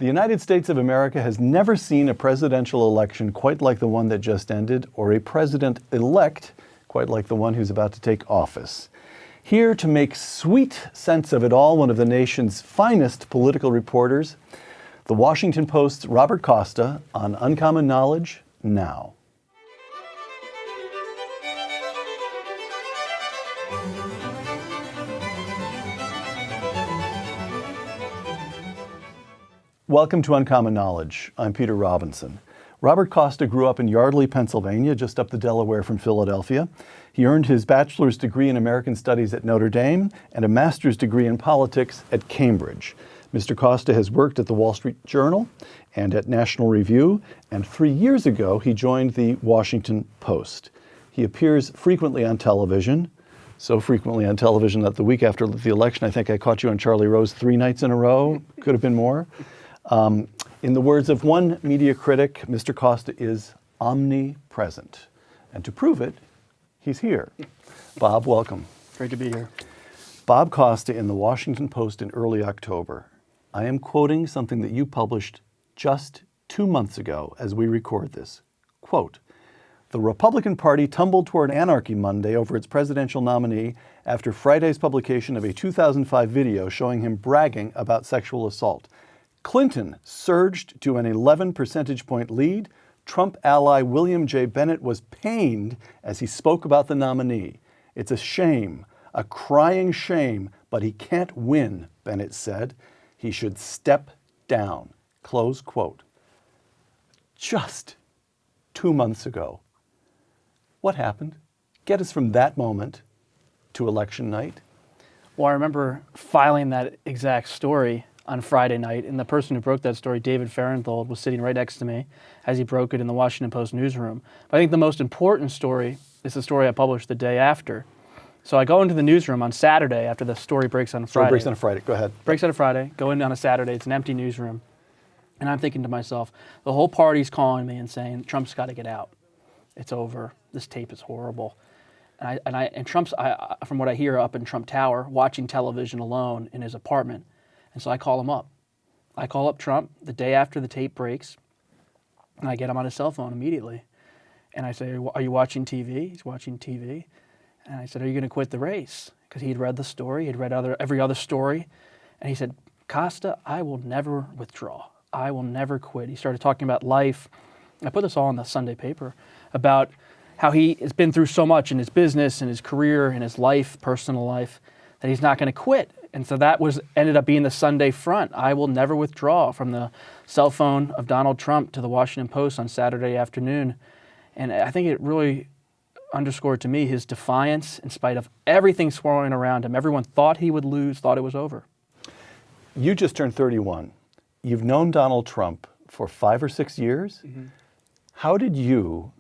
The United States of America has never seen a presidential election quite like the one that just ended, or a president-elect quite like the one who's about to take office. Here to make sweet sense of it all, one of the nation's finest political reporters, the Washington Post's Robert Costa on Uncommon Knowledge now. Welcome to Uncommon Knowledge. I'm Peter Robinson. Robert Costa grew up in Yardley, Pennsylvania, just up the Delaware from Philadelphia. He earned his bachelor's degree in American Studies at Notre Dame and a master's degree in politics at Cambridge. Mr. Costa has worked at the Wall Street Journal and at National Review, and 3 years ago he joined the Washington Post. He appears frequently on television, so frequently on television that the week after the election, I think I caught you on Charlie Rose 3 nights in a row. Could have been more. In the words of one media critic, Mr. Costa is omnipresent. And to prove it, he's here. Bob, welcome. Great to be here. Bob Costa in the Washington Post in early October. I am quoting something that you published just 2 months ago as we record this. Quote, "The Republican Party tumbled toward anarchy Monday over its presidential nominee after Friday's publication of a 2005 video showing him bragging about sexual assault. Clinton surged to an 11 percentage point lead. Trump ally William J. Bennett was pained as he spoke about the nominee. It's a shame, a crying shame, but he can't win," Bennett said. "He should step down." Close quote. Just 2 months ago. What happened? Get us from that moment to election night. Well, I remember filing that exact story on Friday night, and the person who broke that story, David Farenthold, was sitting right next to me as he broke it in the Washington Post newsroom. But I think the most important story is the story I published the day after. So I go into the newsroom on Saturday after the story breaks on Friday. Story breaks on a Friday. Go ahead. Breaks on a Friday. Go in on a Saturday. It's an empty newsroom. And I'm thinking to myself, the whole party's calling me and saying, Trump's got to get out. It's over. This tape is horrible. And Trump's, from what I hear, up in Trump Tower, watching television alone in his apartment. And so I call him up. I call up Trump the day after the tape breaks, and I get him on his cell phone immediately. And I say, "Are you watching TV?" He's watching TV. And I said, "Are you going to quit the race?" Because he'd read the story. He'd read every other story. And he said, "Costa, I will never withdraw. I will never quit." He started talking about life. I put this all in the Sunday paper about how he has been through so much in his business and his career and his life, personal life, that he's not going to quit. And so that ended up being the Sunday front. I will never withdraw, from the cell phone of Donald Trump to the Washington Post on Saturday afternoon. And I think it really underscored to me his defiance in spite of everything swirling around him. Everyone thought he would lose, thought it was over. You just turned 31. You've known Donald Trump for 5 or 6 years. Mm-hmm. How did you,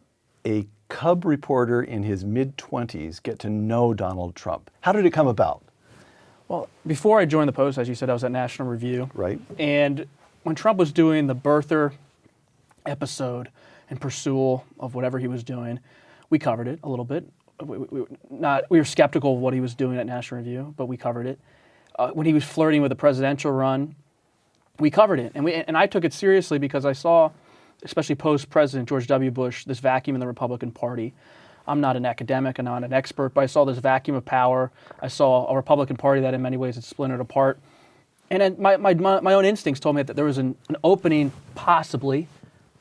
a cub reporter in his mid-20s, get to know Donald Trump? How did it come about? Well, before I joined the Post, as you said, I was at National Review. Right. And when Trump was doing the birther episode and pursual of whatever he was doing, we covered it a little bit. We were skeptical of what he was doing at National Review, but we covered it. When he was flirting with the presidential run, we covered it. And I took it seriously because I saw, especially post-President George W. Bush, this vacuum in the Republican Party. I'm not an academic, I'm not an expert, but I saw this vacuum of power. I saw a Republican Party that in many ways had splintered apart. And my own instincts told me that there was an opening possibly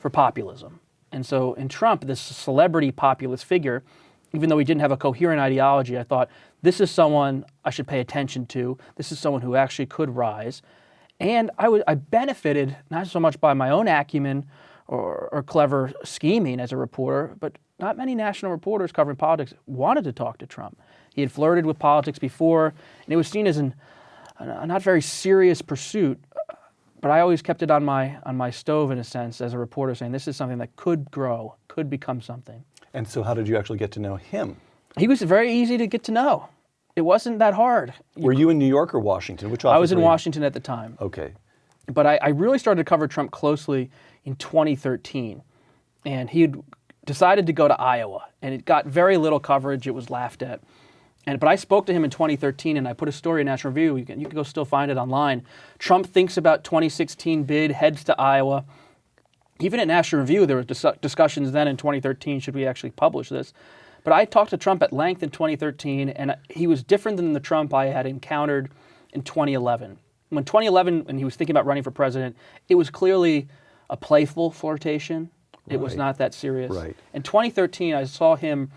for populism. And so in Trump, this celebrity populist figure, even though he didn't have a coherent ideology, I thought, this is someone I should pay attention to. This is someone who actually could rise. And I benefited not so much by my own acumen or clever scheming as a reporter, but not many national reporters covering politics wanted to talk to Trump. He had flirted with politics before, and it was seen as a not very serious pursuit. But I always kept it on my stove, in a sense, as a reporter, saying this is something that could grow, could become something. And so how did you actually get to know him? He was very easy to get to know. It wasn't that hard. Were you in New York or Washington? Which office I was in were you? Washington at the time. Okay. But I really started to cover Trump closely in 2013. And he had decided to go to Iowa. And it got very little coverage. It was laughed at. But I spoke to him in 2013, and I put a story in National Review. You can go still find it online. Trump thinks about 2016 bid, heads to Iowa. Even at National Review, there were discussions then in 2013, should we actually publish this? But I talked to Trump at length in 2013, and he was different than the Trump I had encountered in 2011. When 2011, when he was thinking about running for president, it was clearly a playful flirtation. It was not that serious. Right. In 2013, I saw him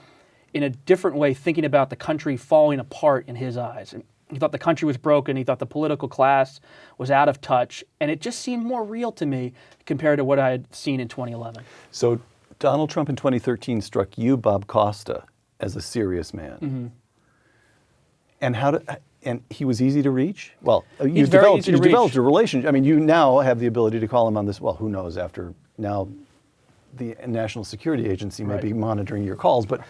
in a different way, thinking about the country falling apart in his eyes. And he thought the country was broken. He thought the political class was out of touch. And it just seemed more real to me compared to what I had seen in 2011. So Donald Trump in 2013 struck you, Bob Costa, as a serious man. Mm-hmm. And he was easy to reach? Well, He's very easy to reach. developed a relationship. I mean, you now have the ability to call him on this, well, who knows, after now the National Security Agency may be monitoring your calls. But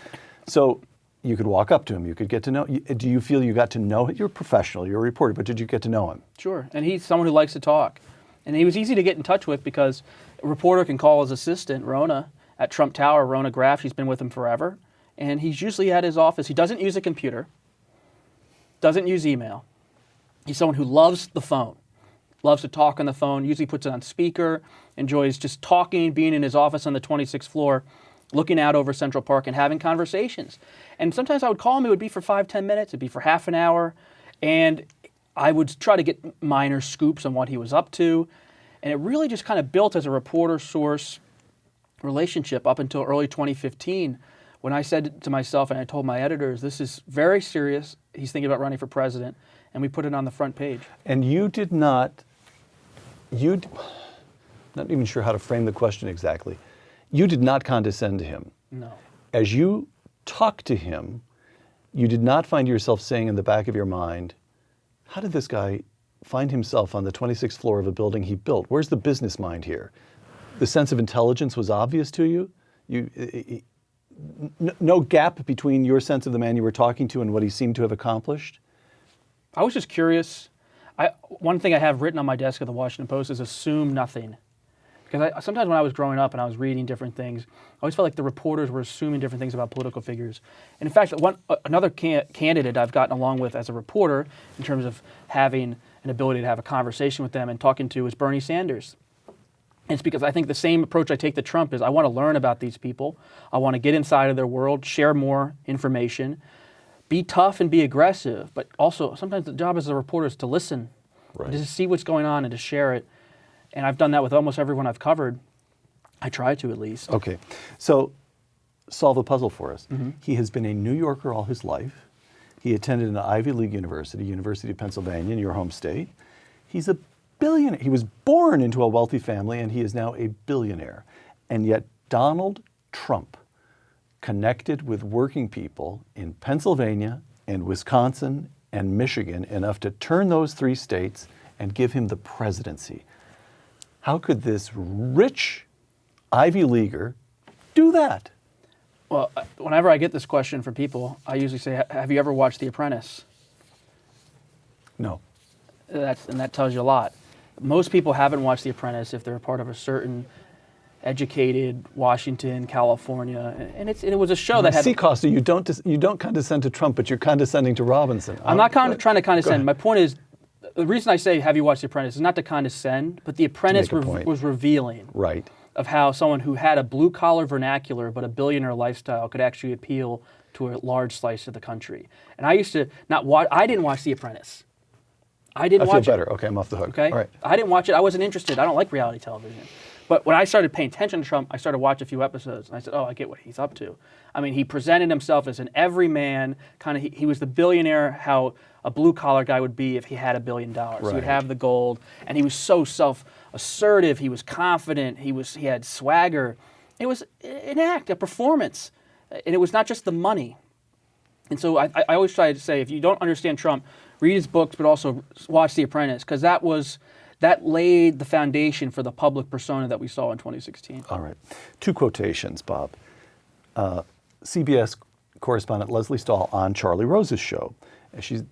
so you could walk up to him, you could get to know. Do you feel you got to know him? You're a professional, you're a reporter, but did you get to know him? Sure, and he's someone who likes to talk. And he was easy to get in touch with because a reporter can call his assistant, Rona, at Trump Tower, Rona Graff. She's been with him forever. And he's usually at his office. He doesn't use a computer, doesn't use email. He's someone who loves the phone, loves to talk on the phone, usually puts it on speaker, enjoys just talking, being in his office on the 26th floor, looking out over Central Park and having conversations. And sometimes I would call him, it would be for 5-10 minutes, it'd be for half an hour, and I would try to get minor scoops on what he was up to. And it really just kind of built as a reporter-source relationship up until early 2015, when I said to myself, and I told my editors, this is very serious, he's thinking about running for president, and we put it on the front page. And you did not, not even sure how to frame the question exactly, you did not condescend to him. No. As you talked to him, you did not find yourself saying in the back of your mind, how did this guy find himself on the 26th floor of a building he built? Where's the business mind here? The sense of intelligence was obvious to you? No gap between your sense of the man you were talking to and what he seemed to have accomplished? I was just curious. One thing I have written on my desk at the Washington Post is assume nothing. Because sometimes when I was growing up and I was reading different things, I always felt like the reporters were assuming different things about political figures. And in fact, another candidate I've gotten along with as a reporter in terms of having an ability to have a conversation with them and talking to is Bernie Sanders. And it's because I think the same approach I take to Trump is I want to learn about these people. I want to get inside of their world, share more information, be tough and be aggressive. But also sometimes the job as a reporter is to listen, and to see what's going on and to share it. And I've done that with almost everyone I've covered. I try to, at least. Okay. So solve a puzzle for us. Mm-hmm. He has been a New Yorker all his life. He attended an Ivy League university, University of Pennsylvania, in your home state. He's a billionaire. He was born into a wealthy family, and he is now a billionaire. And yet Donald Trump connected with working people in Pennsylvania and Wisconsin and Michigan enough to turn those three states and give him the presidency. How could this rich Ivy Leaguer do that? Well, whenever I get this question from people, I usually say, have you ever watched The Apprentice? No. And that tells you a lot. Most people haven't watched The Apprentice if they're a part of a certain educated Washington, California, and it was a show that had. See, Costa, you don't condescend to Trump, but you're condescending to Robinson. I'm not trying to condescend. My point is, the reason I say have you watched The Apprentice is not to condescend, but The Apprentice was revealing of how someone who had a blue-collar vernacular but a billionaire lifestyle could actually appeal to a large slice of the country. And I used to not watch. I didn't watch The Apprentice. I feel better. Okay, I'm off the hook. Okay? All right. I didn't watch it. I wasn't interested. I don't like reality television. But when I started paying attention to Trump, I started to watch a few episodes, and I said, oh, I get what he's up to. I mean, he presented himself as an everyman, kind of, he was the billionaire, how a blue-collar guy would be if he had $1 billion. Right. He would have the gold, and he was so self-assertive, he was confident, he had swagger. It was an act, a performance, and it was not just the money. And so I always try to say, if you don't understand Trump, read his books, but also watch The Apprentice, because that laid the foundation for the public persona that we saw in 2016. All right. 2 quotations, Bob. CBS correspondent Leslie Stahl on Charlie Rose's show.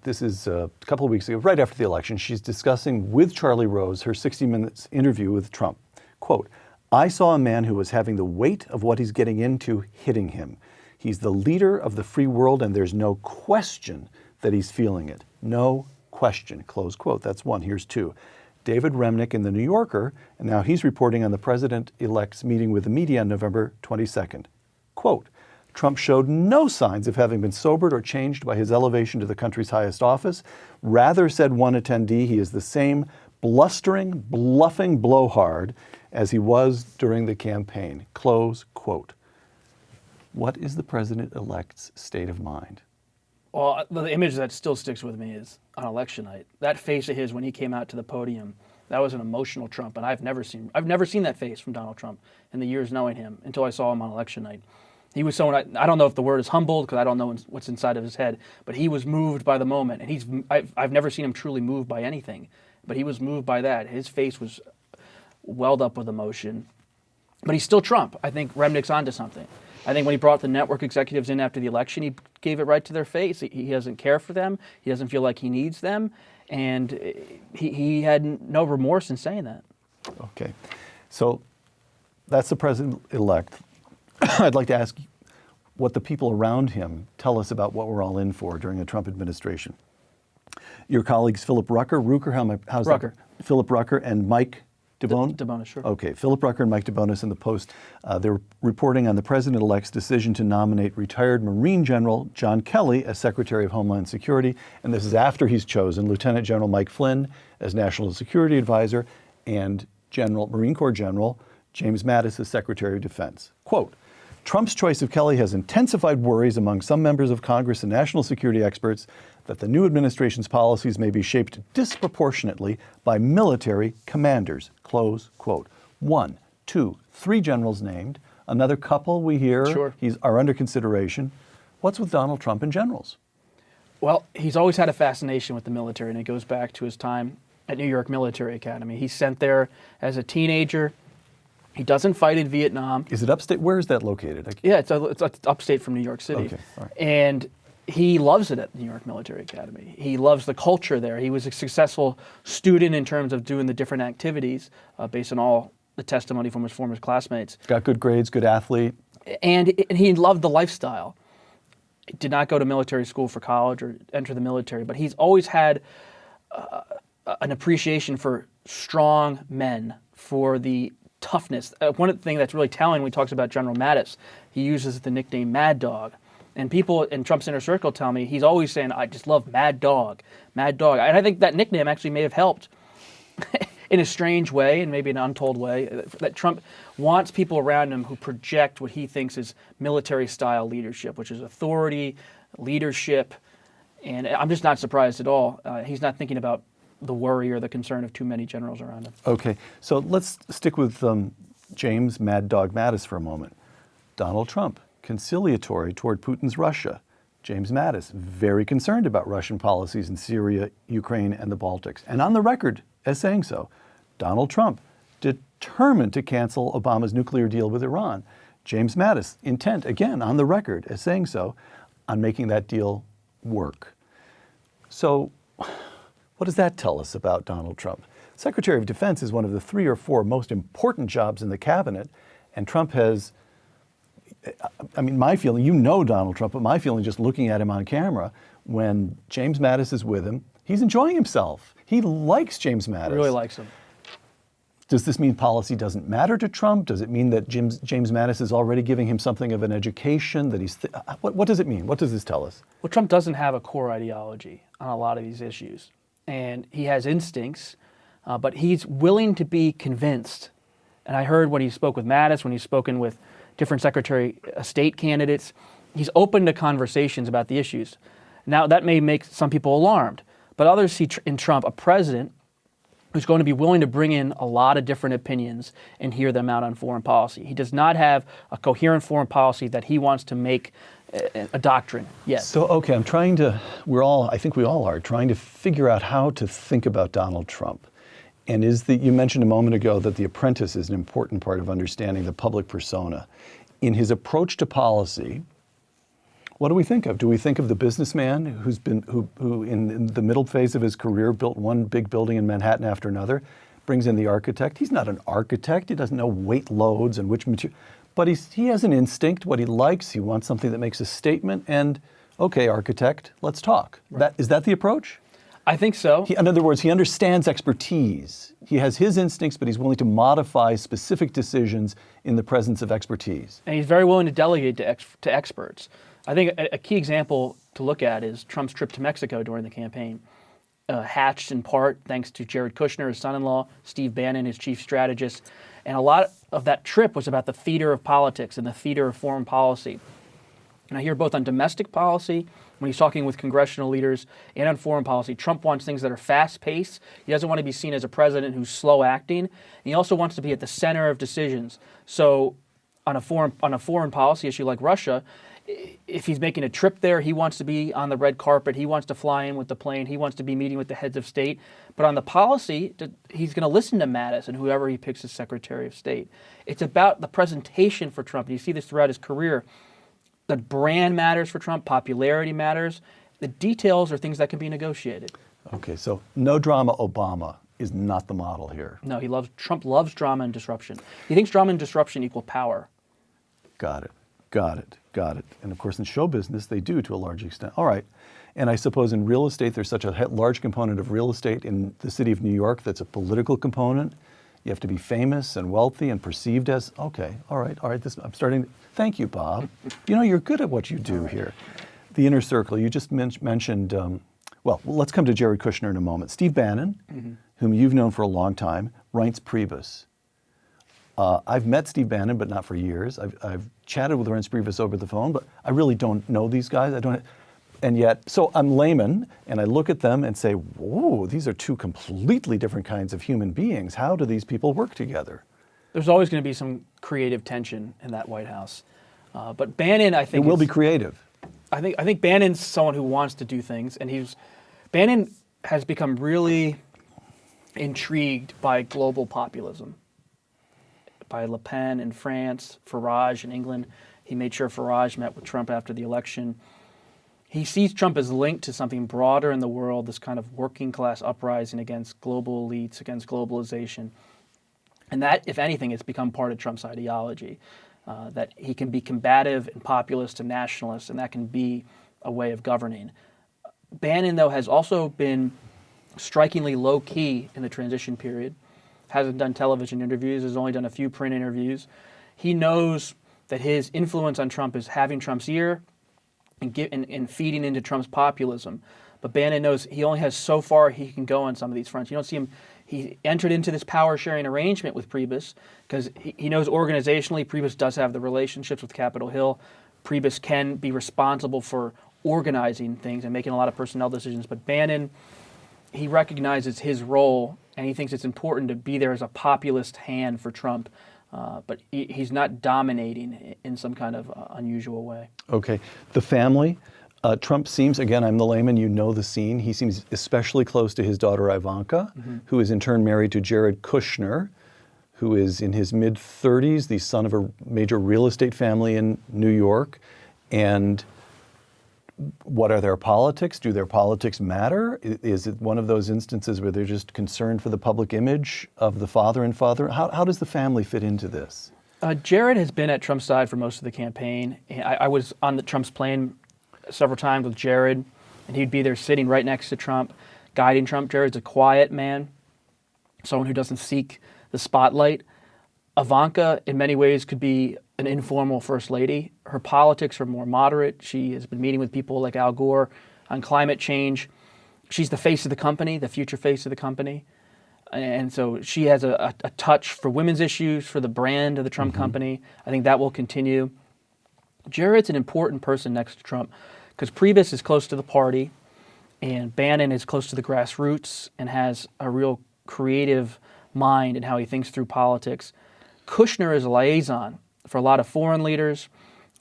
This is a couple of weeks ago, right after the election. She's discussing with Charlie Rose her 60 Minutes interview with Trump. Quote, I saw a man who was having the weight of what he's getting into hitting him. He's the leader of the free world, and there's no question that he's feeling it. No question, close quote. That's one. Here's two. David Remnick in The New Yorker, and now he's reporting on the president-elect's meeting with the media on November 22nd. Quote, Trump showed no signs of having been sobered or changed by his elevation to the country's highest office. Rather, said one attendee, he is the same blustering, bluffing blowhard as he was during the campaign. Close quote. What is the president-elect's state of mind? Well, the image that still sticks with me is on election night. That face of his when he came out to the podium, that was an emotional Trump, and I've never seen that face from Donald Trump in the years knowing him until I saw him on election night. He was someone, I don't know if the word is humbled because I don't know what's inside of his head, but he was moved by the moment, and I've never seen him truly moved by anything, but he was moved by that. His face was welled up with emotion, but he's still Trump. I think Remnick's onto something. I think when he brought the network executives in after the election, he gave it right to their face. He doesn't care for them. He doesn't feel like he needs them. And he had no remorse in saying that. Okay. So that's the president-elect. I'd like to ask what the people around him tell us about what we're all in for during the Trump administration. Your colleagues Philip Rucker, how's Rucker. that? Philip Rucker and Mike DeBonis? DeBonis, sure. Okay, Philip Rucker and Mike DeBonis in the Post. They're reporting on the president-elect's decision to nominate retired Marine General John Kelly as Secretary of Homeland Security, and this is after he's chosen Lieutenant General Mike Flynn as National Security Advisor and Marine Corps General James Mattis as Secretary of Defense. Quote, Trump's choice of Kelly has intensified worries among some members of Congress and national security experts that the new administration's policies may be shaped disproportionately by military commanders, close quote. 1, 2, 3 generals named, another couple we hear Sure. are under consideration. What's with Donald Trump and generals? Well, he's always had a fascination with the military, and it goes back to his time at New York Military Academy. He's sent there as a teenager. He doesn't fight in Vietnam. Is it upstate? Where is that located? Yeah, it's upstate from New York City. Okay, all right. And he loves it at New York Military Academy. He loves the culture there. He was a successful student in terms of doing the different activities based on all the testimony from his former classmates. Got good grades, good athlete. And he loved the lifestyle. He did not go to military school for college or enter the military, but he's always had an appreciation for strong men, for the toughness. One thing that's really telling when he talks about General Mattis, he uses the nickname Mad Dog. And people in Trump's inner circle tell me he's always saying, I just love Mad Dog, Mad Dog. And I think that nickname actually may have helped in a strange way and maybe an untold way, that Trump wants people around him who project what he thinks is military-style leadership, which is authority, leadership. And I'm just not surprised at all. He's not thinking about the worry or the concern of too many generals around him. Okay, so let's stick with James Mad Dog Mattis for a moment. Donald Trump, conciliatory toward Putin's Russia. James Mattis, very concerned about Russian policies in Syria, Ukraine, and the Baltics. And on the record as saying so. Donald Trump, determined to cancel Obama's nuclear deal with Iran. James Mattis, intent, again, on the record as saying so, on making that deal work. So what does that tell us about Donald Trump? Secretary of Defense is one of the 3 or 4 most important jobs in the cabinet, and Trump has, I mean, my feeling, you know Donald Trump, but my feeling just looking at him on camera, when James Mattis is with him, he's enjoying himself. He likes James Mattis. Really likes him. Does this mean policy doesn't matter to Trump? Does it mean that James Mattis is already giving him something of an education? That he's what does it mean? What does this tell us? Well, Trump doesn't have a core ideology on a lot of these issues. And he has instincts, but he's willing to be convinced. And I heard when he spoke with Mattis, when he's spoken with different Secretary of State candidates, he's open to conversations about the issues. Now, that may make some people alarmed, but others see in Trump a president who's going to be willing to bring in a lot of different opinions and hear them out on foreign policy. He does not have a coherent foreign policy that he wants to make a doctrine yet. So, okay, I think we all are trying to figure out how to think about Donald Trump. And you mentioned a moment ago that The Apprentice is an important part of understanding the public persona. In his approach to policy, what do we think of? Do we think of the businessman who in the middle phase of his career built one big building in Manhattan after another, brings in the architect? He's not an architect. He doesn't know weight loads and which material. But he has an instinct, what he likes. He wants something that makes a statement. And, okay, architect, let's talk. Right. Is that the approach? I think so. In other words, he understands expertise. He has his instincts, but he's willing to modify specific decisions in the presence of expertise. And he's very willing to delegate to experts. I think a key example to look at is Trump's trip to Mexico during the campaign. Hatched in part thanks to Jared Kushner, his son-in-law, Steve Bannon, his chief strategist. And a lot of that trip was about the theater of politics and the theater of foreign policy. And I hear both on domestic policy, when he's talking with congressional leaders, and on foreign policy, Trump wants things that are fast-paced. He doesn't want to be seen as a president who's slow-acting. And he also wants to be at the center of decisions. So on a foreign policy issue like Russia, if he's making a trip there, he wants to be on the red carpet. He wants to fly in with the plane. He wants to be meeting with the heads of state. But on the policy, he's going to listen to Mattis and whoever he picks as Secretary of State. It's about the presentation for Trump. You see this throughout his career. The brand matters for Trump. Popularity matters. The details are things that can be negotiated. Okay, so no drama Obama is not the model here. No, Trump loves drama and disruption. He thinks drama and disruption equal power. Got it. And of course, in show business, they do to a large extent. All right. And I suppose in real estate, there's such a large component of real estate in the city of New York that's a political component. You have to be famous and wealthy and perceived as, okay, all right. Thank you, Bob. You're good at what you do here. The inner circle, you just mentioned, well, let's come to Jared Kushner in a moment. Steve Bannon, whom you've known for a long time, Reince Priebus. I've met Steve Bannon, but not for years. I've chatted with Reince Priebus over the phone, but I really don't know these guys. And yet, so I'm layman, and I look at them and say, whoa, these are two completely different kinds of human beings. How do these people work together? There's always going to be some creative tension in that White House. But Bannon, I think... It will be creative. I think Bannon's someone who wants to do things, and Bannon has become really intrigued by global populism. By Le Pen in France, Farage in England. He made sure Farage met with Trump after the election. He sees Trump as linked to something broader in the world, this kind of working class uprising against global elites, against globalization. And that, if anything, has become part of Trump's ideology, that he can be combative and populist and nationalist, and that can be a way of governing. Bannon, though, has also been strikingly low-key in the transition period. Hasn't done television interviews, has only done a few print interviews. He knows that his influence on Trump is having Trump's ear and feeding into Trump's populism. But Bannon knows he only has so far he can go on some of these fronts. You don't see him. He entered into this power-sharing arrangement with Priebus because he knows organizationally Priebus does have the relationships with Capitol Hill. Priebus can be responsible for organizing things and making a lot of personnel decisions. But Bannon, he recognizes his role, and he thinks it's important to be there as a populist hand for Trump. But he's not dominating in some kind of unusual way. Okay. The family. Trump seems, again, I'm the layman, you know the scene. He seems especially close to his daughter Ivanka, who is in turn married to Jared Kushner, who is in his mid-30s, the son of a major real estate family in New York. And what are their politics? Do their politics matter? Is it one of those instances where they're just concerned for the public image of the father and father? How does the family fit into this? Jared has been at Trump's side for most of the campaign. I was on Trump's plane several times with Jared, and he'd be there sitting right next to Trump, guiding Trump. Jared's a quiet man, someone who doesn't seek the spotlight. Ivanka, in many ways, could be an informal first lady. Her politics are more moderate. She has been meeting with people like Al Gore on climate change. She's the face of the company, the future face of the company. And so she has a touch for women's issues, for the brand of the Trump company. I think that will continue. Jared's an important person next to Trump because Priebus is close to the party and Bannon is close to the grassroots and has a real creative mind in how he thinks through politics. Kushner is a liaison for a lot of foreign leaders,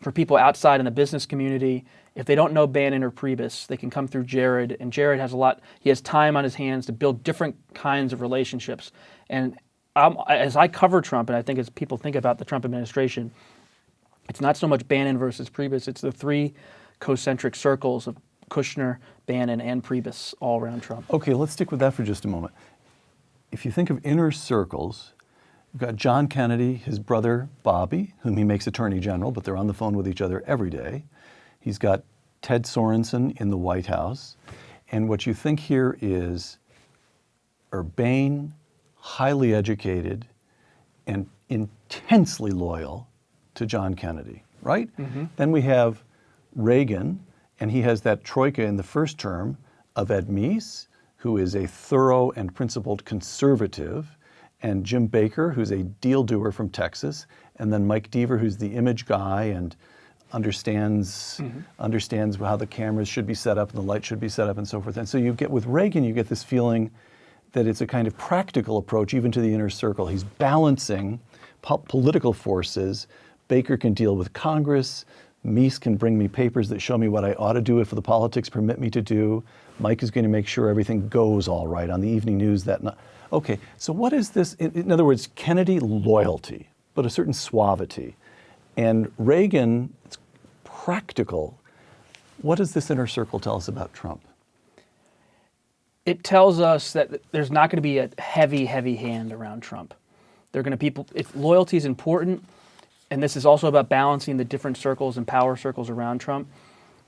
for people outside in the business community. If they don't know Bannon or Priebus, they can come through Jared, and Jared has he has time on his hands to build different kinds of relationships. And as I cover Trump, and I think as people think about the Trump administration, it's not so much Bannon versus Priebus, it's the three concentric circles of Kushner, Bannon, and Priebus all around Trump. Okay, let's stick with that for just a moment. If you think of inner circles, We've got John Kennedy, his brother Bobby, whom he makes Attorney General, but they're on the phone with each other every day. He's got Ted Sorensen in the White House. And what you think here is urbane, highly educated, and intensely loyal to John Kennedy, right? Then we have Reagan, and he has that troika in the first term of Ed Meese, who is a thorough and principled conservative, and Jim Baker, who's a deal doer from Texas, and then Mike Deaver, who's the image guy and understands how the cameras should be set up and the light should be set up and so forth. And so you get, with Reagan, you get this feeling that it's a kind of practical approach even to the inner circle. He's balancing political forces. Baker can deal with Congress. Meese can bring me papers that show me what I ought to do if the politics permit me to do. Mike is going to make sure everything goes all right on the evening news that night. Okay, so what is this? In other words, Kennedy, loyalty, but a certain suavity. And Reagan, it's practical. What does this inner circle tell us about Trump? It tells us that there's not going to be a heavy, heavy hand around Trump. They're going to people. If loyalty is important, and this is also about balancing the different circles and power circles around Trump.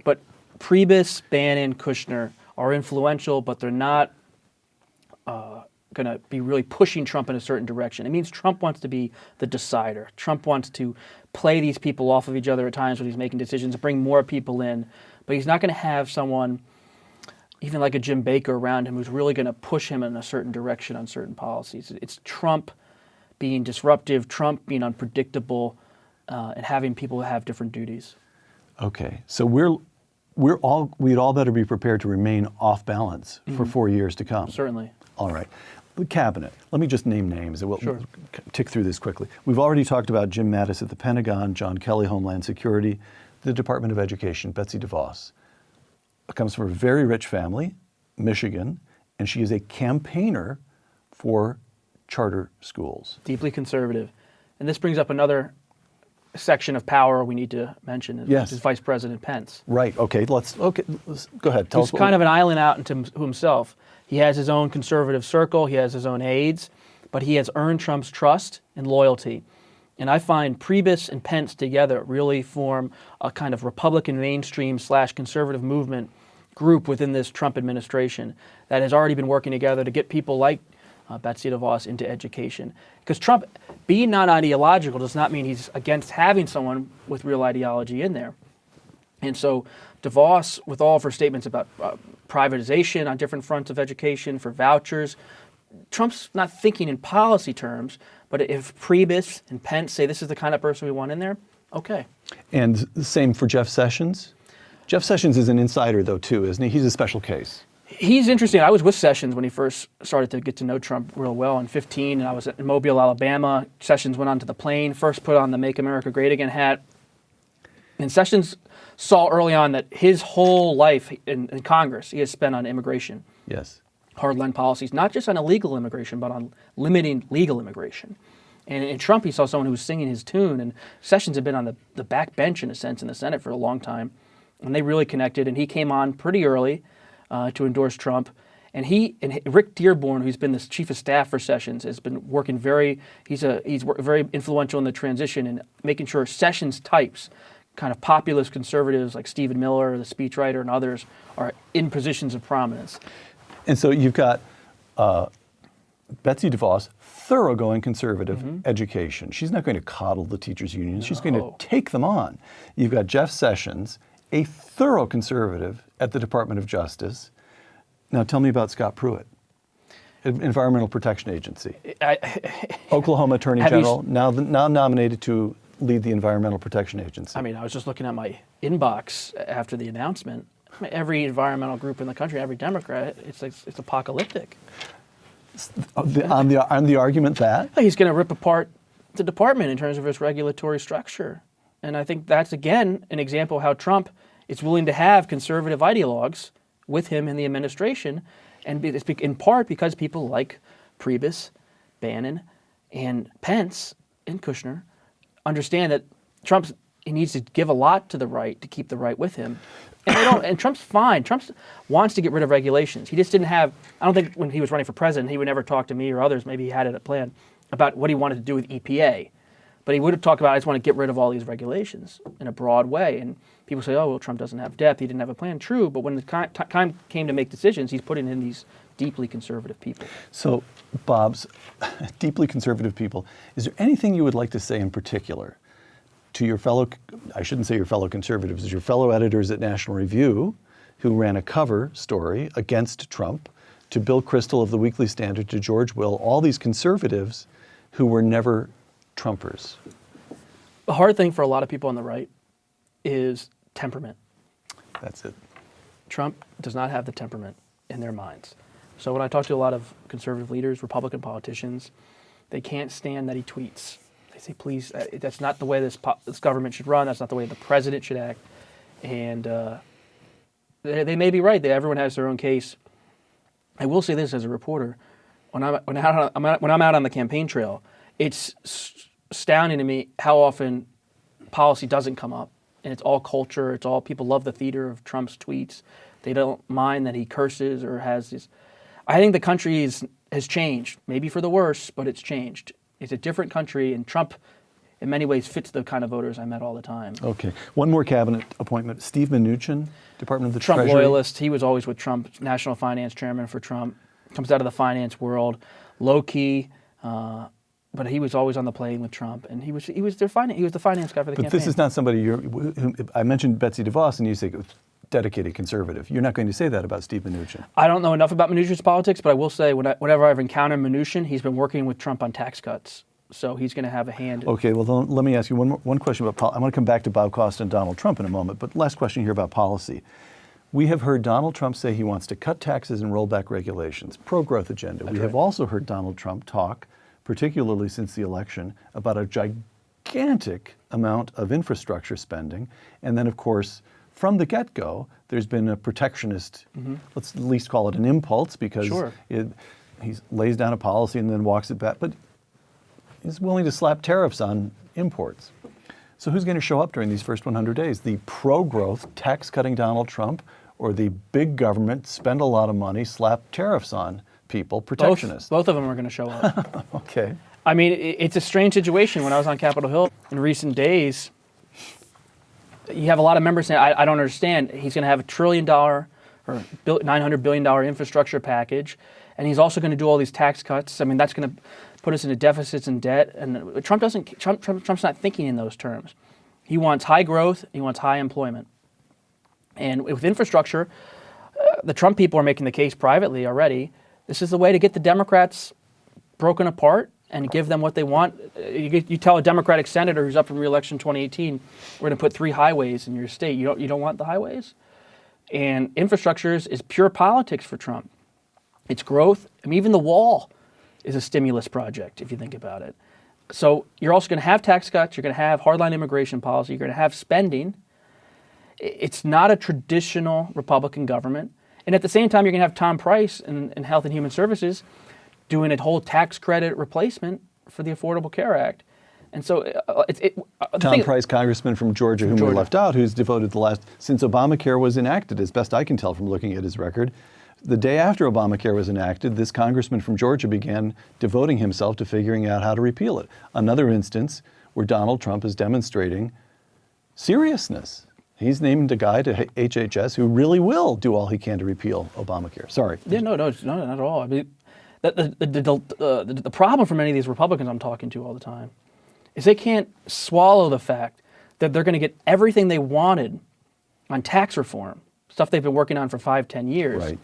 But Priebus, Bannon, Kushner are influential, but they're not going to be really pushing Trump in a certain direction. It means Trump wants to be the decider. Trump wants to play these people off of each other at times when he's making decisions, bring more people in. But he's not going to have someone, even like a Jim Baker around him, who's really going to push him in a certain direction on certain policies. It's Trump being disruptive, Trump being unpredictable, and having people have different duties. Okay, so we'd all better be prepared to remain off balance for 4 years to come. Certainly. All right. The cabinet. Let me just name names and we'll Sure. tick through this quickly. We've already talked about Jim Mattis at the Pentagon, John Kelly, Homeland Security, the Department of Education, Betsy DeVos. Comes from a very rich family, Michigan, and she is a campaigner for charter schools. Deeply conservative. And this brings up another section of power we need to mention, Yes. which is Vice President Pence. Right. Okay. Let's go ahead. Tell us. He's kind of an island out into himself. He has his own conservative circle. He has his own aides, but he has earned Trump's trust and loyalty. And I find Priebus and Pence together really form a kind of Republican mainstream / conservative movement group within this Trump administration that has already been working together to get people like Betsy DeVos into education. Because Trump, being non-ideological does not mean he's against having someone with real ideology in there. And so DeVos, with all of her statements about privatization on different fronts of education, for vouchers, Trump's not thinking in policy terms, but if Priebus and Pence say this is the kind of person we want in there, okay. And the same for Jeff Sessions. Jeff Sessions is an insider, though, too, isn't he? He's a special case. He's interesting. I was with Sessions when he first started to get to know Trump real well in 2015, and I was in Mobile, Alabama. Sessions went onto the plane, first put on the Make America Great Again hat. And Sessions saw early on that his whole life in Congress he has spent on immigration. Yes. Hardline policies, not just on illegal immigration, but on limiting legal immigration. And in Trump, he saw someone who was singing his tune, and Sessions had been on the back bench, in a sense, in the Senate for a long time. And they really connected, and he came on pretty early to endorse Trump. And Rick Dearborn, who's been the chief of staff for Sessions, has been working very influential in the transition and making sure Sessions types, kind of populist conservatives like Stephen Miller, the speechwriter, and others, are in positions of prominence. And so you've got Betsy DeVos, thoroughgoing conservative education. She's not going to coddle the teachers' unions. She's going to take them on. You've got Jeff Sessions, a thorough conservative at the Department of Justice. Now tell me about Scott Pruitt, Environmental Protection Agency. Oklahoma Attorney General, now nominated to lead the Environmental Protection Agency. I mean, I was just looking at my inbox after the announcement. Every environmental group in the country, every Democrat, it's apocalyptic. On the argument that? He's going to rip apart the department in terms of its regulatory structure. And I think that's, again, an example of how Trump is willing to have conservative ideologues with him in the administration, and it's in part because people like Priebus, Bannon, and Pence, and Kushner understand that he needs to give a lot to the right to keep the right with him. And they don't. And Trump's fine. Trump wants to get rid of regulations. He just didn't have. I don't think when he was running for president, he would never talk to me or others. Maybe he had it planned about what he wanted to do with EPA. But he would have talked about, I just want to get rid of all these regulations in a broad way. And people say, oh, well, Trump doesn't have depth. He didn't have a plan. True, but when the time came to make decisions, he's putting in these deeply conservative people. So, Bob's deeply conservative people, is there anything you would like to say in particular to your fellow, I shouldn't say your fellow conservatives, your fellow editors at National Review who ran a cover story against Trump, to Bill Kristol of the Weekly Standard, to George Will, all these conservatives who were never Trumpers? The hard thing for a lot of people on the right is temperament. That's it. Trump does not have the temperament in their minds. So when I talk to a lot of conservative leaders, Republican politicians, they can't stand that he tweets. They say, please, that's not the way this government should run. That's not the way the president should act. And they may be right. Everyone has their own case. I will say this as a reporter. When I'm out on the campaign trail, it's astounding to me how often policy doesn't come up. And it's all culture. It's all, people love the theater of Trump's tweets. They don't mind that he curses or has this. I think the country has changed, maybe for the worse, but it's changed. It's a different country, and Trump, in many ways, fits the kind of voters I met all the time. Okay. One more cabinet appointment. Steve Mnuchin, Department of the Trump Treasury. loyalist. He was always with Trump, national finance chairman for Trump. Comes out of the finance world, low key, but he was always on the plane with Trump, and he was the finance guy for the campaign. But this is not somebody I mentioned Betsy DeVos, and you say dedicated conservative. You're not going to say that about Steve Mnuchin. I don't know enough about Mnuchin's politics, but I will say whenever I've encountered Mnuchin, he's been working with Trump on tax cuts, so he's going to have a hand. Okay, well, then let me ask you one question about I want to come back to Bob Costa and Donald Trump in a moment, but last question here about policy. We have heard Donald Trump say he wants to cut taxes and roll back regulations, pro-growth agenda. We have also heard Donald Trump talk, particularly since the election, about a gigantic amount of infrastructure spending. And then, of course, from the get-go, there's been a protectionist, let's at least call it an impulse, because he lays down a policy and then walks it back. But he's willing to slap tariffs on imports. So who's going to show up during these first 100 days? The pro-growth, tax-cutting Donald Trump, or the big government, spend a lot of money, slap tariffs on people, protectionists? Both of them are going to show up. Okay. I mean, it's a strange situation. When I was on Capitol Hill in recent days, you have a lot of members saying, I don't understand. He's going to have $1 trillion or $900 billion infrastructure package, and he's also going to do all these tax cuts. I mean, that's going to put us into deficits and debt. And Trump's not thinking in those terms. He wants high growth. He wants high employment. And with infrastructure, the Trump people are making the case privately already. This is the way to get the Democrats broken apart and give them what they want. You tell a Democratic senator who's up for re-election 2018, we're going to put 3 highways in your state. You don't want the highways? And infrastructure is pure politics for Trump. It's growth. I mean, even the wall is a stimulus project, if you think about it. So you're also going to have tax cuts. You're going to have hardline immigration policy. You're going to have spending. It's not a traditional Republican government. And at the same time, you're going to have Tom Price in Health and Human Services doing a whole tax credit replacement for the Affordable Care Act. And so Tom Price, congressman from Georgia, whom we left out, who's devoted since Obamacare was enacted, as best I can tell from looking at his record, the day after Obamacare was enacted, this congressman from Georgia began devoting himself to figuring out how to repeal it. Another instance where Donald Trump is demonstrating seriousness. He's named a guy to HHS who really will do all he can to repeal Obamacare. Sorry. Yeah, no, not at all. I mean, the problem for many of these Republicans I'm talking to all the time is they can't swallow the fact that they're going to get everything they wanted on tax reform, stuff they've been working on for 5-10 years. Right.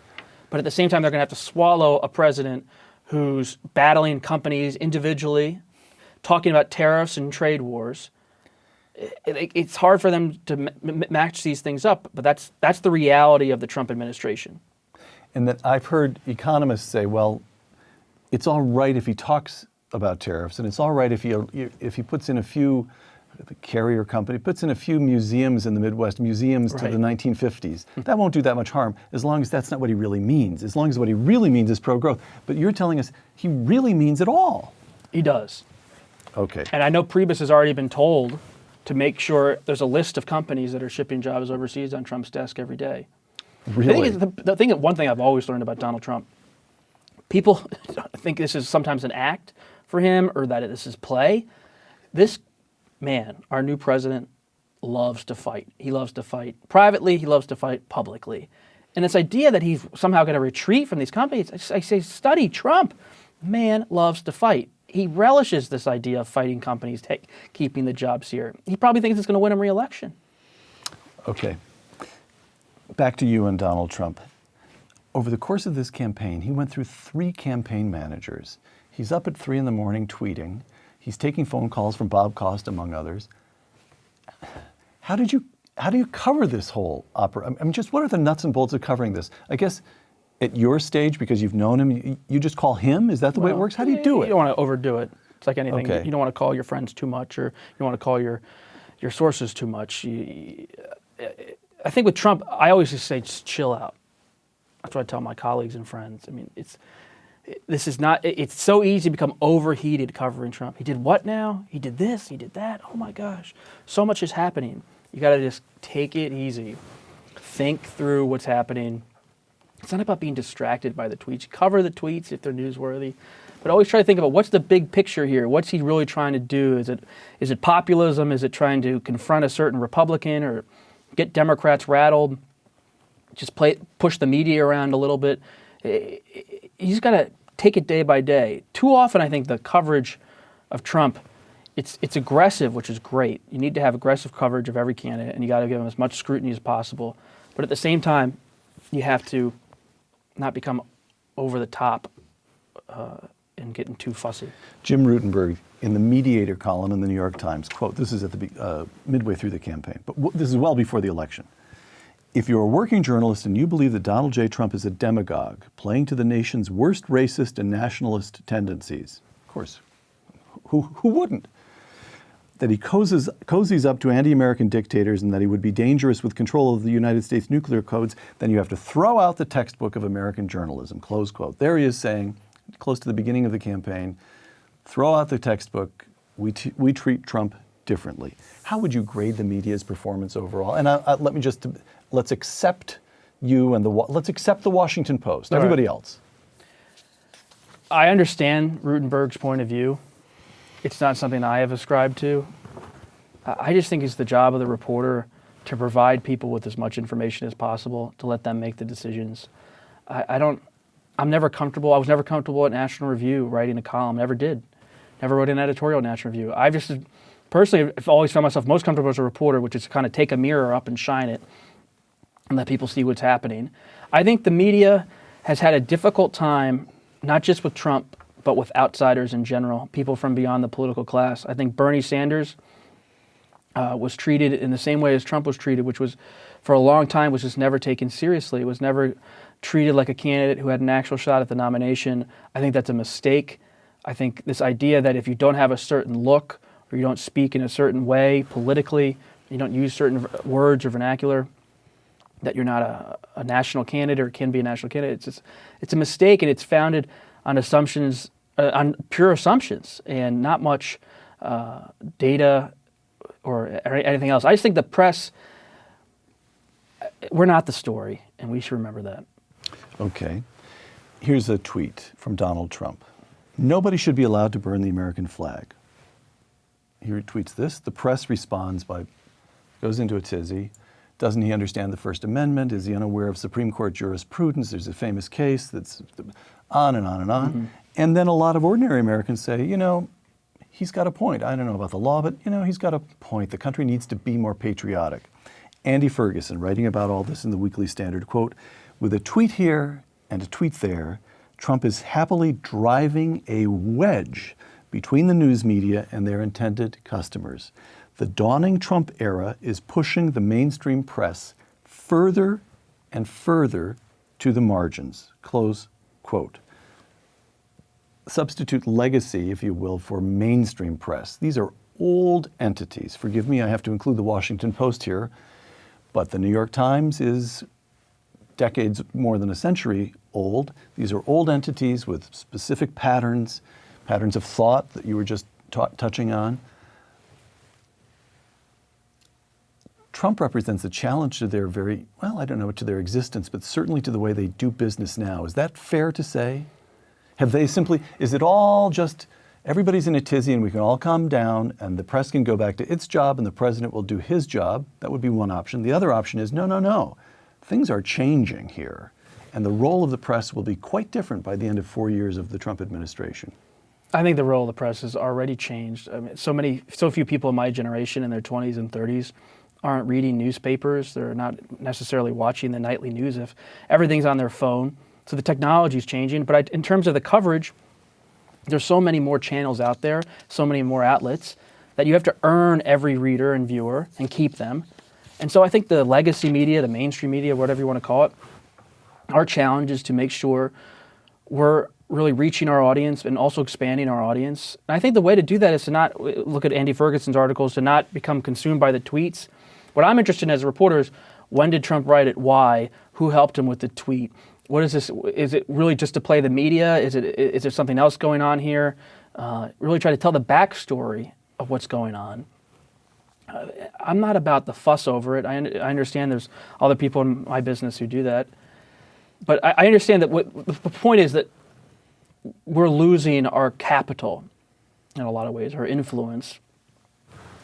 But at the same time, they're going to have to swallow a president who's battling companies individually, talking about tariffs and trade wars. It's hard for them to match these things up, but that's the reality of the Trump administration. And that I've heard economists say, well, it's all right if he talks about tariffs, and it's all right if he puts in a few, the carrier company puts in a few museums in the Midwest, museums to the 1950s. That won't do that much harm, as long as that's not what he really means. As long as what he really means is pro-growth. But you're telling us he really means it all. He does. Okay. And I know Priebus has already been told to make sure there's a list of companies that are shipping jobs overseas on Trump's desk every day. Really? One thing I've always learned about Donald Trump, people think this is sometimes an act for him or that this is play. This man, our new president, loves to fight. He loves to fight privately. He loves to fight publicly. And this idea that he's somehow going to retreat from these companies, I say, study Trump. Man loves to fight. He relishes this idea of fighting companies, keeping the jobs here. He probably thinks it's going to win him re-election. Okay. Back to you and Donald Trump. Over the course of this campaign, he went through 3 campaign managers. He's up at 3 in the morning tweeting. He's taking phone calls from Bob Costa, among others. How do you cover this whole opera? I mean, just what are the nuts and bolts of covering this? I guess at your stage, because you've known him, you just call him? Is that the way it works? How do you do it? You don't want to overdo it. It's like anything. Okay. You don't want to call your friends too much, or you don't want to call your sources too much. I think with Trump, I always just say, just chill out. That's what I tell my colleagues and friends. I mean, it's so easy to become overheated covering Trump. He did what now? He did this, he did that. Oh my gosh. So much is happening. You got to just take it easy. Think through what's happening. It's not about being distracted by the tweets. Cover the tweets if they're newsworthy. But always try to think about what's the big picture here? What's he really trying to do? Is it populism? Is it trying to confront a certain Republican or get Democrats rattled? Just push the media around a little bit. He's got to take it day by day. Too often, I think the coverage of Trump, it's aggressive, which is great. You need to have aggressive coverage of every candidate, and you got to give him as much scrutiny as possible. But at the same time, you have to not become over the top and getting too fussy. Jim Rutenberg, in the Mediator column in the New York Times, quote, this is at the midway through the campaign, but this is well before the election. If you're a working journalist and you believe that Donald J. Trump is a demagogue, playing to the nation's worst racist and nationalist tendencies, of course, who wouldn't? That he cozies up to anti-American dictators and that he would be dangerous with control of the United States nuclear codes, then you have to throw out the textbook of American journalism, close quote. There he is saying, close to the beginning of the campaign, throw out the textbook, we treat Trump differently. How would you grade the media's performance overall? And let's accept you and let's accept the Washington Post, everybody else. I understand Rutenberg's point of view. It's not something I have ascribed to. I just think it's the job of the reporter to provide people with as much information as possible, to let them make the decisions. I'm never comfortable. I was never comfortable at National Review writing a column. Never did. Never wrote an editorial at National Review. I've just personally I've always found myself most comfortable as a reporter, which is to kind of take a mirror up and shine it and let people see what's happening. I think the media has had a difficult time, not just with Trump, but with outsiders in general, people from beyond the political class. I think Bernie Sanders was treated in the same way as Trump was treated, which was, for a long time, was just never taken seriously. It was never treated like a candidate who had an actual shot at the nomination. I think that's a mistake. I think this idea that if you don't have a certain look or you don't speak in a certain way politically, you don't use certain words or vernacular, that you're not a national candidate or can be a national candidate. It's a mistake, and it's founded on assumptions, on pure assumptions, and not much data or anything else. I just think the press, we're not the story, and we should remember that. Okay. Here's a tweet from Donald Trump. Nobody should be allowed to burn the American flag. He retweets this. The press responds goes into a tizzy. Doesn't he understand the First Amendment? Is he unaware of Supreme Court jurisprudence? There's a famous case that's on and on and on. Mm-hmm. And then a lot of ordinary Americans say, he's got a point. I don't know about the law, but, he's got a point. The country needs to be more patriotic. Andy Ferguson, writing about all this in the Weekly Standard, quote, with a tweet here and a tweet there, Trump is happily driving a wedge between the news media and their intended customers. The dawning Trump era is pushing the mainstream press further and further to the margins, close quote. Substitute legacy, if you will, for mainstream press. These are old entities. Forgive me, I have to include the Washington Post here, but the New York Times is decades, more than a century old. These are old entities with specific patterns of thought that you were just touching on. Trump represents a challenge to their to their existence, but certainly to the way they do business now. Is that fair to say? Is it all just everybody's in a tizzy and we can all calm down and the press can go back to its job and the president will do his job. That would be one option. The other option is, no. Things are changing here. And the role of the press will be quite different by the end of 4 years of the Trump administration. I think the role of the press has already changed. I mean, so few people in my generation in their 20s and 30s aren't reading newspapers. They're not necessarily watching the nightly news if everything's on their phone. So the technology is changing. But in terms of the coverage, there's so many more channels out there, so many more outlets, that you have to earn every reader and viewer and keep them. And so I think the legacy media, the mainstream media, whatever you want to call it, our challenge is to make sure we're really reaching our audience and also expanding our audience. And I think the way to do that is to not look at Andy Ferguson's articles, to not become consumed by the tweets. What I'm interested in as a reporter is, when did Trump write it? Why? Who helped him with the tweet? What is this? Is it really just to play the media? Is there something else going on here? Really try to tell the backstory of what's going on. I'm not about the fuss over it. I understand there's other people in my business who do that. But I understand that the point is that we're losing our capital in a lot of ways, our influence.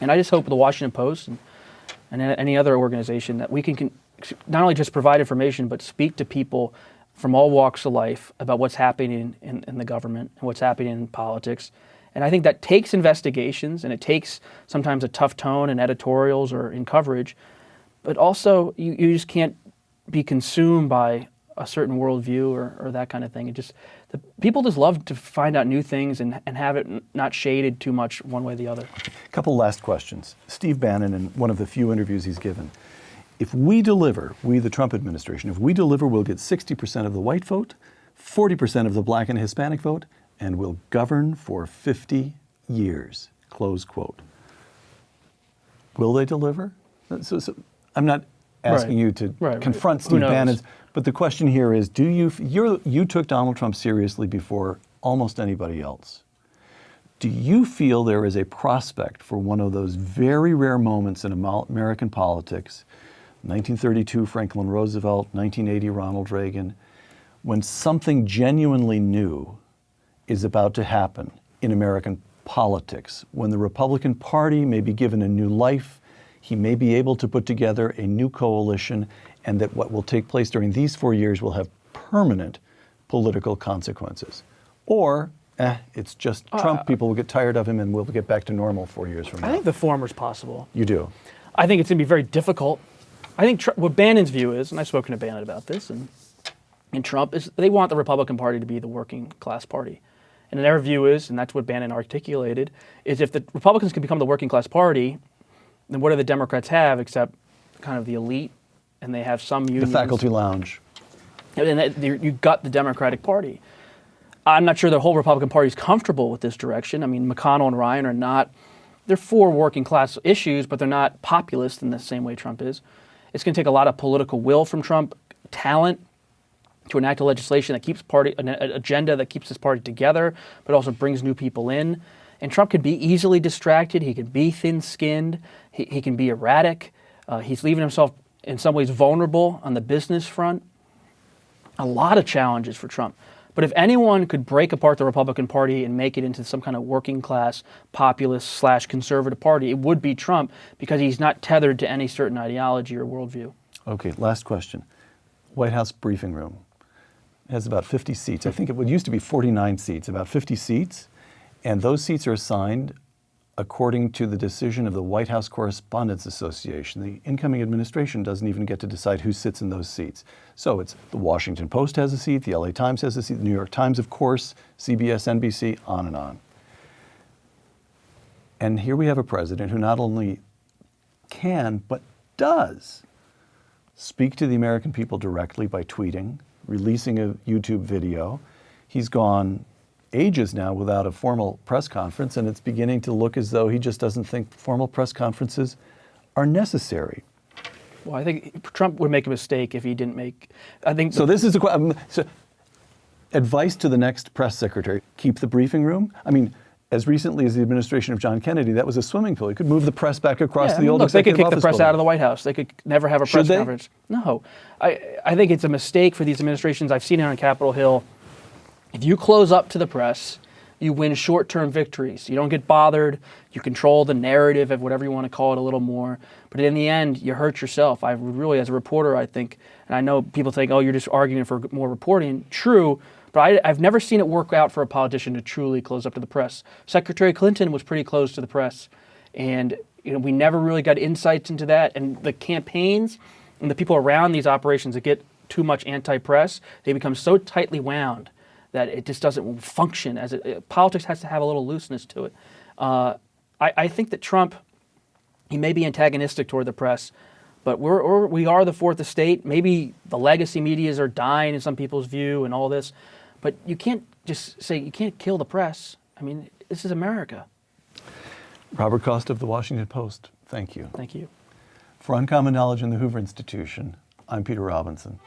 And I just hope the Washington Post and any other organization that we can not only just provide information, but speak to people from all walks of life about what's happening in the government and what's happening in politics. And I think that takes investigations, and it takes sometimes a tough tone in editorials or in coverage, but also you just can't be consumed by a certain worldview or that kind of thing. People just love to find out new things and have it not shaded too much one way or the other. A couple last questions. Steve Bannon, in one of the few interviews he's given, if we deliver, we the Trump administration, if we deliver, we'll get 60% of the white vote, 40% of the black and Hispanic vote, and we'll govern for 50 years, close quote. Will they deliver? So I'm not asking you to confront Steve Bannon's, but the question here is, you took Donald Trump seriously before almost anybody else. Do you feel there is a prospect for one of those very rare moments in American politics, 1932 Franklin Roosevelt, 1980 Ronald Reagan, when something genuinely new is about to happen in American politics, when the Republican Party may be given a new life, he may be able to put together a new coalition, and that what will take place during these 4 years will have permanent political consequences? Or, it's just Trump, people will get tired of him and we'll get back to normal 4 years from now? I think the former is possible. You do? I think it's going to be very difficult. I think what Bannon's view is, and I've spoken to Bannon about this, and Trump, is they want the Republican Party to be the working class party. And their view is, and that's what Bannon articulated, is if the Republicans can become the working class party, then what do the Democrats have except kind of the elite, and they have some unions. The faculty lounge. And then you've got the Democratic Party. I'm not sure the whole Republican Party is comfortable with this direction. I mean, McConnell and Ryan are not, they're for working class issues, but they're not populist in the same way Trump is. It's going to take a lot of political will from Trump, talent, to enact a legislation that keeps an agenda that keeps this party together, but also brings new people in. And Trump could be easily distracted. He can be thin-skinned. He can be erratic. He's leaving himself in some ways vulnerable on the business front. A lot of challenges for Trump. But if anyone could break apart the Republican Party and make it into some kind of working class, populist / conservative party, it would be Trump, because he's not tethered to any certain ideology or worldview. Okay, last question. White House briefing room. It has about 50 seats. I think it used to be 49 seats, about 50 seats. And those seats are assigned according to the decision of the White House Correspondents Association. The incoming administration doesn't even get to decide who sits in those seats. So it's the Washington Post has a seat, the LA Times has a seat, the New York Times, of course, CBS, NBC, on and on. And here we have a president who not only can, but does speak to the American people directly by tweeting, releasing a YouTube video. He's gone ages now without a formal press conference, and it's beginning to look as though he just doesn't think formal press conferences are necessary. Well, I think Trump would make a mistake if he didn't make, I think. So this is the question. So advice to the next press secretary: keep the briefing room. I mean, as recently as the administration of John Kennedy, that was a swimming pool. You could move the press back across the old executive office building. They could kick the press out of the White House. They could never have a press conference. No. I think it's a mistake for these administrations. I've seen it on Capitol Hill. If you close up to the press, you win short-term victories. You don't get bothered. You control the narrative of whatever you want to call it a little more. But in the end, you hurt yourself. I really, as a reporter, I think, and I know people think, oh, you're just arguing for more reporting. True, but I've never seen it work out for a politician to truly close up to the press. Secretary Clinton was pretty close to the press, and we never really got insights into that. And the campaigns and the people around these operations that get too much anti-press, they become so tightly wound that it just doesn't function. Politics has to have a little looseness to it. I think that Trump, he may be antagonistic toward the press, but we are the fourth estate. Maybe the legacy medias are dying in some people's view and all this, but you can't just say you can't kill the press. I mean, this is America. Robert Costa of the Washington Post, thank you. Thank you. For Uncommon Knowledge and the Hoover Institution, I'm Peter Robinson.